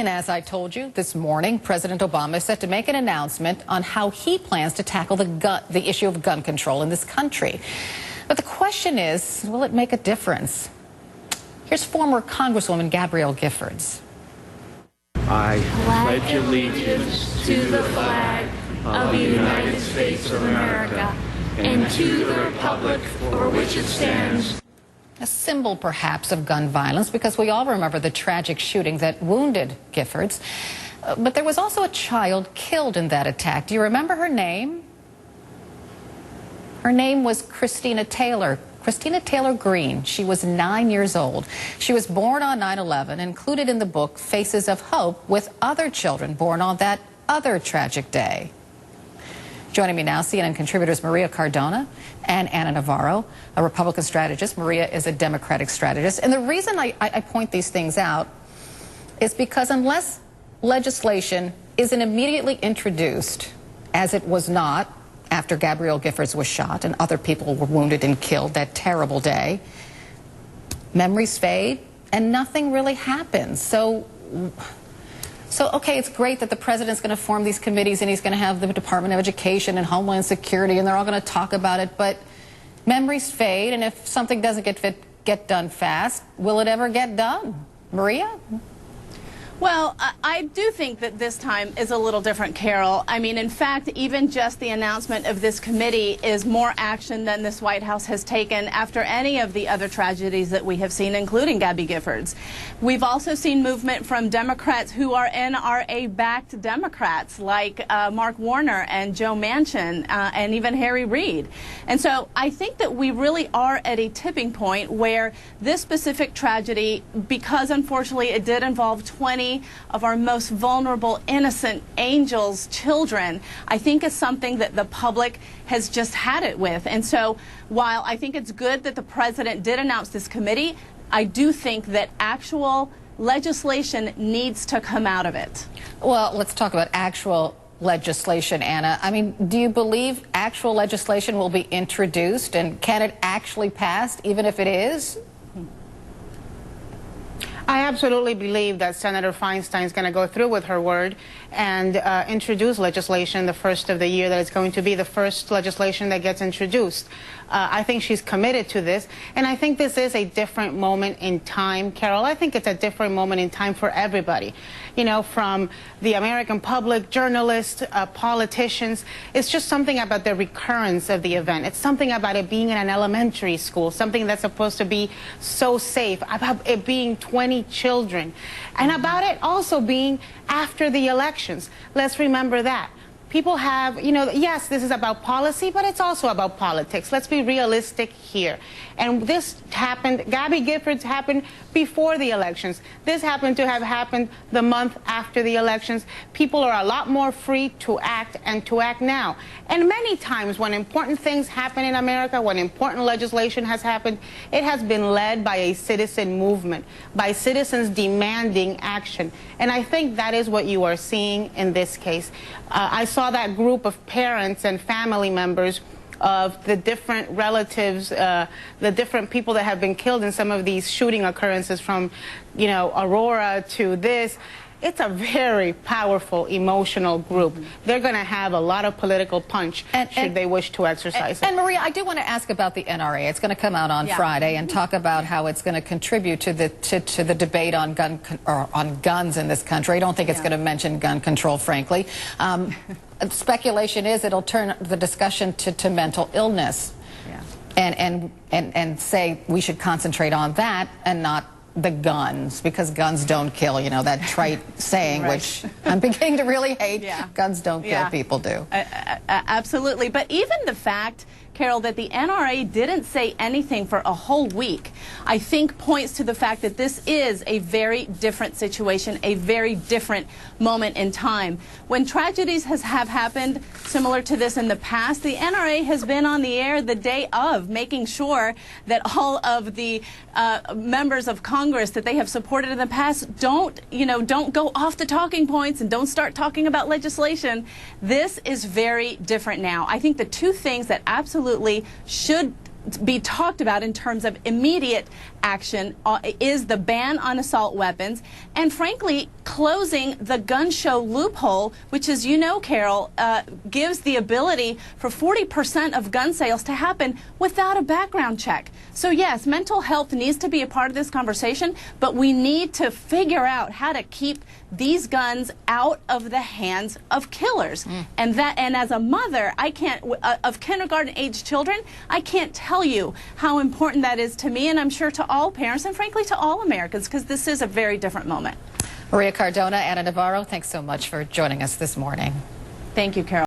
And as I told you this morning, President Obama is set to make an announcement on how he plans to tackle the issue of gun control in this country. But the question is, will it make a difference? Here's former Congresswoman Gabrielle Giffords. I pledge allegiance to the flag of the United States of America and to the republic for which it stands. A symbol, perhaps, of gun violence, because we all remember the tragic shooting that wounded Giffords. But there was also a child killed in that attack. Do you remember her name? Her name was Christina Taylor Green. She was 9 years old. She was born on 9/11, included in the book Faces of Hope, with other children born on that other tragic day. Joining me now, CNN contributors Maria Cardona and Ana Navarro, a Republican strategist. Maria is a Democratic strategist. And the reason I point these things out is because unless legislation isn't immediately introduced, as it was not after Gabrielle Giffords was shot and other people were wounded and killed that terrible day, memories fade and nothing really happens. So okay, it's great that the president's going to form these committees and he's going to have the Department of Education and Homeland Security and they're all going to talk about it, but memories fade, and if something doesn't get done fast, will it ever get done? Maria? Well, I do think that this time is a little different, Carol. I mean, in fact, even just the announcement of this committee is more action than this White House has taken after any of the other tragedies that we have seen, including Gabby Giffords. We've also seen movement from Democrats who are NRA-backed Democrats, like Mark Warner and Joe Manchin and even Harry Reid. And so I think that we really are at a tipping point where this specific tragedy, because unfortunately it did involve 20 of our most vulnerable, innocent angels, children, I think is something that the public has just had it with. And so while I think it's good that the president did announce this committee, I do think that actual legislation needs to come out of it. Well, let's talk about actual legislation, Anna. I mean, do you believe actual legislation will be introduced, and can it actually pass, even if it is? I absolutely believe that Senator Feinstein is going to go through with her word and introduce legislation the first of the year, that it's going to be the first legislation that gets introduced. I think she's committed to this, and I think this is a different moment in time, Carol. I think it's a different moment in time for everybody, you know, from the American public, journalists, politicians. It's just something about the recurrence of the event. It's something about it being in an elementary school, something that's supposed to be so safe, about it being 20 children, and about it also being after the elections. Let's remember that. People have, you know, yes, this is about policy, but it's also about politics. Let's be realistic here. And this happened, Gabby Giffords happened before the elections. This happened to have happened the month after the elections. People are a lot more free to act, and to act now. And many times when important things happen in America, when important legislation has happened, it has been led by a citizen movement, by citizens demanding action. And I think that is what you are seeing in this case. I saw that group of parents and family members of the different relatives, the different people that have been killed in some of these shooting occurrences, from, you know, Aurora to this. It's a very powerful, emotional group. They're going to have a lot of political punch should they wish to exercise it. And Maria, I do want to ask about the NRA. It's going to come out on Friday and talk about how it's going to contribute to the debate on guns in this country. I don't think it's going to mention gun control, frankly. Speculation is it'll turn the discussion to mental illness, and say we should concentrate on that and not the guns, because guns don't kill, you know, that trite saying, which I'm beginning to really hate. Guns don't kill, people do. Absolutely. But even the fact, Carol, that the NRA didn't say anything for a whole week, I think points to the fact that this is a very different situation, a very different moment in time. When tragedies have happened similar to this in the past, the NRA has been on the air the day of, making sure that all of the members of Congress that they have supported in the past don't go off the talking points and don't start talking about legislation. This is very different now. I think the two things that absolutely should be talked about in terms of immediate action is the ban on assault weapons and, frankly, closing the gun show loophole, which, as you know, Carol, gives the ability for 40% of gun sales to happen without a background check. So, yes, mental health needs to be a part of this conversation, but we need to figure out how to keep these guns out of the hands of killers. And as a mother, I can't, of kindergarten-age children, I can't tell you how important that is to me, and I'm sure to all parents, and frankly to all Americans, because this is a very different moment. Maria Cardona, Anna Navarro, thanks so much for joining us this morning. Thank you, Carol.